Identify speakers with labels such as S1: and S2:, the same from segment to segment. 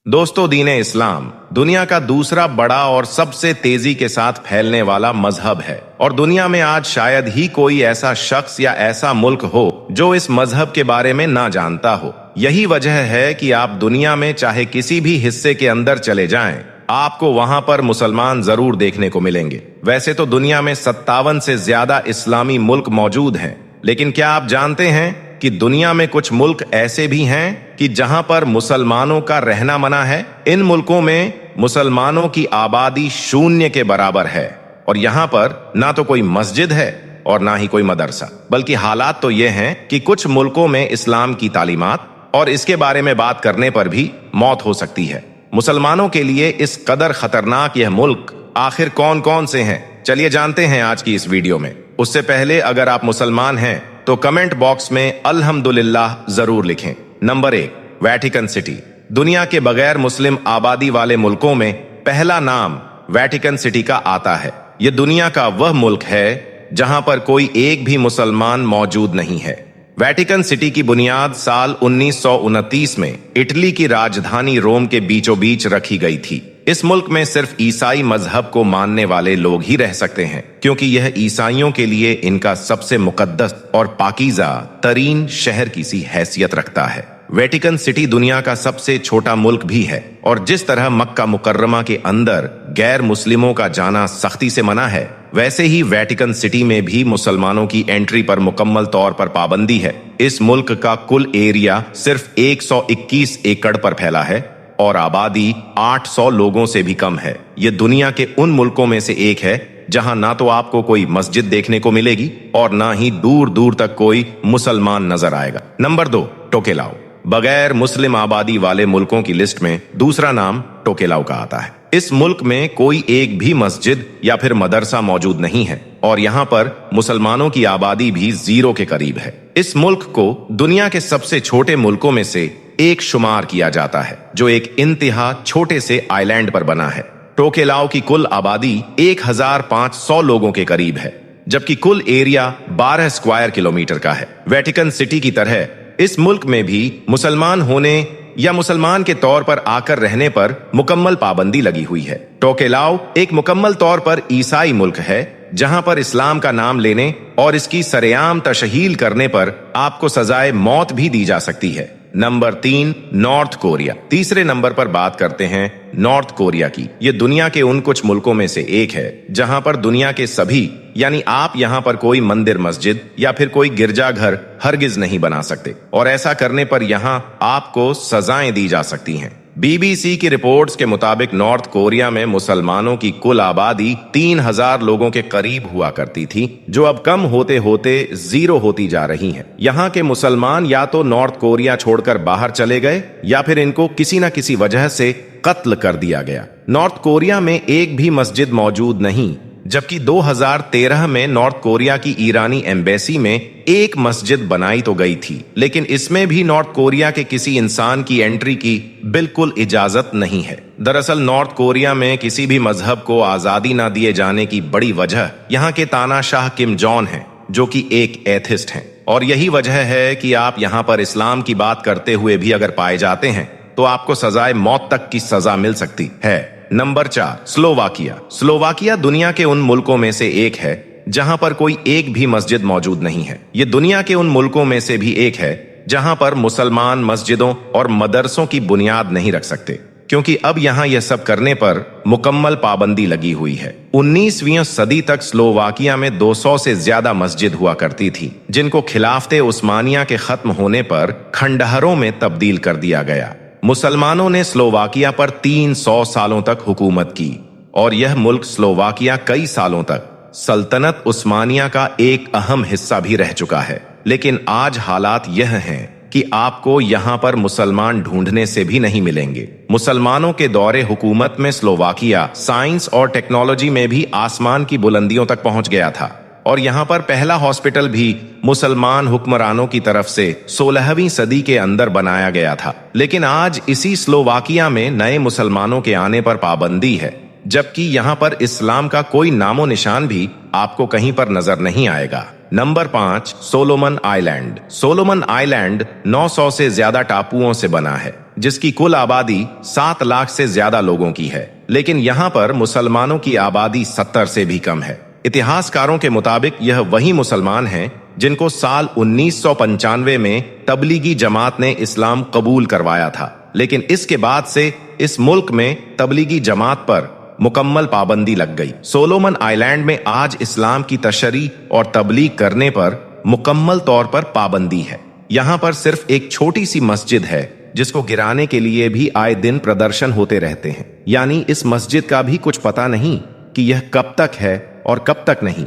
S1: दोस्तों, दीन इस्लाम दुनिया का दूसरा बड़ा और सबसे तेजी के साथ फैलने वाला मजहब है और दुनिया में आज शायद ही कोई ऐसा शख्स या ऐसा मुल्क हो जो इस मजहब के बारे में ना जानता हो। यही वजह है कि आप दुनिया में चाहे किसी भी हिस्से के अंदर चले जाएं, आपको वहां पर मुसलमान जरूर देखने को मिलेंगे। वैसे तो दुनिया में 57 से ज्यादा इस्लामी मुल्क मौजूद हैं, लेकिन क्या आप जानते हैं कि दुनिया में कुछ मुल्क ऐसे भी हैं कि जहां पर मुसलमानों का रहना मना है। इन मुल्कों में मुसलमानों की आबादी शून्य के बराबर है और यहाँ पर ना तो कोई मस्जिद है और ना ही कोई मदरसा, बल्कि हालात तो ये हैं कि कुछ मुल्कों में इस्लाम की तालीमात और इसके बारे में बात करने पर भी मौत हो सकती है। मुसलमानों के लिए इस कदर खतरनाक यह मुल्क आखिर कौन कौन से हैं, चलिए जानते हैं आज की इस वीडियो में। उससे पहले अगर आप मुसलमान हैं तो कमेंट बॉक्स में अल्हम्दुलिल्लाह जरूर लिखें। Number 1, Vatican city. दुनिया के बगैर मुस्लिम आबादी वाले मुल्कों में पहला नाम वेटिकन सिटी का आता है। यह दुनिया का वह मुल्क है जहां पर कोई एक भी मुसलमान मौजूद नहीं है। वेटिकन सिटी की बुनियाद साल 1929 में इटली की राजधानी रोम के बीचों बीच रखी गई थी। इस मुल्क में सिर्फ ईसाई मजहब को मानने वाले लोग ही रह सकते हैं, क्योंकि यह ईसाइयों के लिए इनका सबसे मुकद्दस और पाकीज़ा तरीन शहर की सी हैसियत रखता है। वेटिकन सिटी दुनिया का सबसे छोटा मुल्क भी है और जिस तरह मक्का मुकर्रमा के अंदर गैर मुस्लिमों का जाना सख्ती से मना है, वैसे ही वेटिकन सिटी में भी मुसलमानों की एंट्री पर मुकम्मल तौर पर पाबंदी है। इस मुल्क का कुल एरिया सिर्फ 121 एकड़ पर फैला है और आबादी 800 लोगों से भी कम है। ये दुनिया के उन मुल्कों में से एक है जहां ना तो आपको कोई मस्जिद देखने को मिलेगी और ना ही दूर दूर तक कोई मुसलमान नजर आएगा। नंबर 2, टोकेलाओ। बगैर मुस्लिम आबादी वाले मुल्कों की लिस्ट में दूसरा नाम टोकेलाओ का आता है। इस मुल्क में कोई एक भी मस्जिद या फिर मदरसा मौजूद नहीं है और यहाँ पर मुसलमानों की आबादी भी 0 के करीब है। इस मुल्क को दुनिया के सबसे छोटे मुल्कों में से एक शुमार किया जाता है, जो एक इंतहा छोटे से आइलैंड पर बना है। टोकेलाओ की कुल आबादी 1500 लोगों के करीब है, जबकि कुल एरिया 12 स्क्वायर किलोमीटर का है। वेटिकन सिटी की तरह इस मुल्क में भी मुसलमान होने या मुसलमान के तौर पर आकर रहने पर मुकम्मल पाबंदी लगी हुई है। टोकेलाओ एक मुकम्मल तौर पर ईसाई मुल्क है, जहां पर इस्लाम का नाम लेने और इसकी सरेआम तशहील करने पर आपको सजाए मौत भी दी जा सकती है। Number 3, north Korea. तीसरे नंबर पर बात करते हैं नॉर्थ कोरिया की। ये दुनिया के उन कुछ मुल्कों में से एक है जहां पर दुनिया के सभी यानी आप यहां पर कोई मंदिर, मस्जिद या फिर कोई गिरजाघर हरगिज नहीं बना सकते और ऐसा करने पर यहां आपको सजाएं दी जा सकती हैं। BBC की रिपोर्ट्स के मुताबिक नॉर्थ कोरिया में मुसलमानों की कुल आबादी 3000 लोगों के करीब हुआ करती थी, जो अब कम होते होते 0 होती जा रही हैं। यहाँ के मुसलमान या तो नॉर्थ कोरिया छोड़कर बाहर चले गए या फिर इनको किसी न किसी वजह से कत्ल कर दिया गया। नॉर्थ कोरिया में एक भी मस्जिद मौजूद नहीं, जबकि 2013 में नॉर्थ कोरिया की ईरानी एम्बेसी में एक मस्जिद बनाई तो गई थी, लेकिन इसमें भी नॉर्थ कोरिया के किसी इंसान की एंट्री की बिल्कुल इजाजत नहीं है। दरअसल नॉर्थ कोरिया में किसी भी मजहब को आजादी ना दिए जाने की बड़ी वजह यहाँ के तानाशाह किम जॉन हैं, जो कि एक एथिस्ट हैं, और यही वजह है कि आप यहाँ पर इस्लाम की बात करते हुए भी अगर पाए जाते हैं तो आपको सजाए मौत तक की सजा मिल सकती है। Number 4, Slovakia. स्लोवाकिया दुनिया के उन मुल्कों में से एक है जहां पर कोई एक भी मस्जिद मौजूद नहीं है। ये दुनिया के उन मुल्कों में से भी एक है जहां पर मुसलमान मस्जिदों और मदरसों की बुनियाद नहीं रख सकते, क्योंकि अब यहां यह सब करने पर मुकम्मल पाबंदी लगी हुई है। 19वीं सदी तक स्लोवाकिया में 200 से ज्यादा मस्जिद हुआ करती थी, जिनको खिलाफते उस्मानिया के खत्म होने पर खंडहरों में तब्दील कर दिया गया। मुसलमानों ने स्लोवाकिया पर 300 सालों तक हुकूमत की और यह मुल्क स्लोवाकिया कई सालों तक सल्तनत उस्मानिया का एक अहम हिस्सा भी रह चुका है। लेकिन आज हालात यह हैं कि आपको यहाँ पर मुसलमान ढूंढने से भी नहीं मिलेंगे। मुसलमानों के दौरे हुकूमत में स्लोवाकिया साइंस और टेक्नोलॉजी में भी आसमान की बुलंदियों तक पहुंच गया था और यहाँ पर पहला हॉस्पिटल भी मुसलमान हुक्मरानों की तरफ से 16वीं सदी के अंदर बनाया गया था। लेकिन आज इसी स्लोवाकिया में नए मुसलमानों के आने पर पाबंदी है, जबकि यहाँ पर इस्लाम का कोई नामो निशान भी आपको कहीं पर नजर नहीं आएगा। Number 5, Solomon island. Solomon island 900 से ज्यादा टापुओं से बना है, जिसकी कुल आबादी 7 लाख से ज्यादा लोगों की है, लेकिन यहाँ पर मुसलमानों की आबादी 70 से भी कम है। इतिहासकारों के मुताबिक यह वही मुसलमान हैं जिनको साल 1995 में तबलीगी जमात ने इस्लाम कबूल करवाया था, लेकिन इसके बाद से इस मुल्क में तबलीगी जमात पर मुकम्मल पाबंदी लग गई। सोलोमन आइलैंड में आज इस्लाम की तशरी और तबलीग करने पर मुकम्मल तौर पर पाबंदी है। यहाँ पर सिर्फ एक छोटी सी मस्जिद है जिसको गिराने के लिए भी आए दिन प्रदर्शन होते रहते हैं। यानी इस मस्जिद का भी कुछ पता नहीं कि यह कब तक है और कब तक नहीं,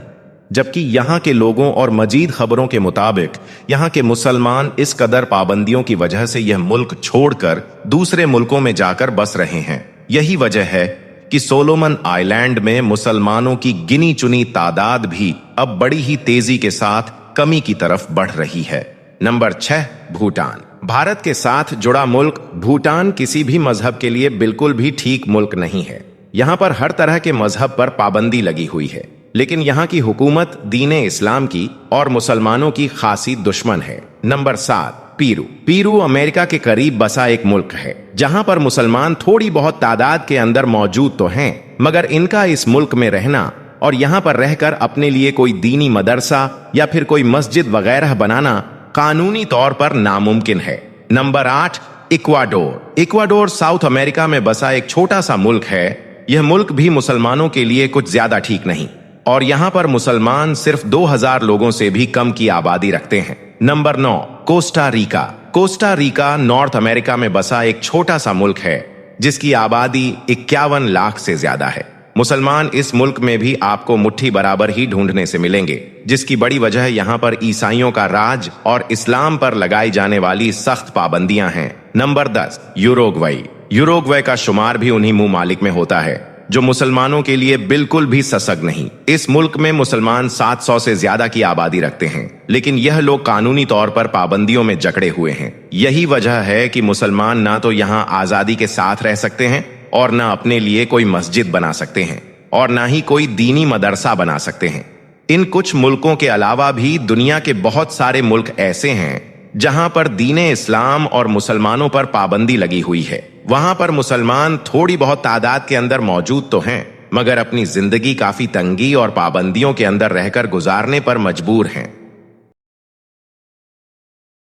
S1: जबकि यहाँ के लोगों और मजीद खबरों के मुताबिक यहाँ के मुसलमान इस कदर पाबंदियों की वजह से यह मुल्क छोड़कर दूसरे मुल्कों में जाकर बस रहे हैं। यही वजह है कि सोलोमन आइलैंड में मुसलमानों की गिनी चुनी तादाद भी अब बड़ी ही तेजी के साथ कमी की तरफ बढ़ रही है। नंबर 6, भूटान। भारत के साथ जुड़ा मुल्क भूटान किसी भी मजहब के लिए बिल्कुल भी ठीक मुल्क नहीं है। यहाँ पर हर तरह के मजहब पर पाबंदी लगी हुई है, लेकिन यहाँ की हुकूमत दीन इस्लाम की और मुसलमानों की खासी दुश्मन है। नंबर 7, पीरू। पीरू अमेरिका के करीब बसा एक मुल्क है जहाँ पर मुसलमान थोड़ी बहुत तादाद के अंदर मौजूद तो हैं, मगर इनका इस मुल्क में रहना और यहाँ पर रहकर अपने लिए कोई दीनी मदरसा या फिर कोई मस्जिद वगैरह बनाना कानूनी तौर पर नामुमकिन है। Number 8, Ecuador. Ecuador south America में बसा एक छोटा सा मुल्क है। यह मुल्क भी मुसलमानों के लिए कुछ ज्यादा ठीक नहीं और यहाँ पर मुसलमान सिर्फ 2000 लोगों से भी कम की आबादी रखते हैं। Number 9, Costa Rica. Costa Rica north America में बसा एक छोटा सा मुल्क है जिसकी आबादी 51 लाख से ज्यादा है। मुसलमान इस मुल्क में भी आपको मुट्ठी बराबर ही ढूंढने से मिलेंगे, जिसकी बड़ी वजह यहाँ पर ईसाइयों का राज और इस्लाम पर लगाई जाने वाली सख्त पाबंदियां हैं। नंबर 10, यूरुग्वे। यूरुग्वे का शुमार भी उन्हीं मुमालिक में होता है जो मुसलमानों के लिए बिल्कुल भी सशक्त नहीं। इस मुल्क में मुसलमान 700 से ज्यादा की आबादी रखते हैं, लेकिन यह लोग कानूनी तौर पर पाबंदियों में जकड़े हुए हैं। यही वजह है कि मुसलमान ना तो यहाँ आजादी के साथ रह सकते हैं और ना अपने लिए कोई मस्जिद बना सकते हैं और ना ही कोई दीनी मदरसा बना सकते हैं। इन कुछ मुल्कों के अलावा भी दुनिया के बहुत सारे मुल्क ऐसे हैं जहां पर दीने इस्लाम और मुसलमानों पर पाबंदी लगी हुई है। वहां पर मुसलमान थोड़ी बहुत तादाद के अंदर मौजूद तो हैं, मगर अपनी जिंदगी काफी तंगी और पाबंदियों के अंदर रहकर गुजारने पर मजबूर हैं।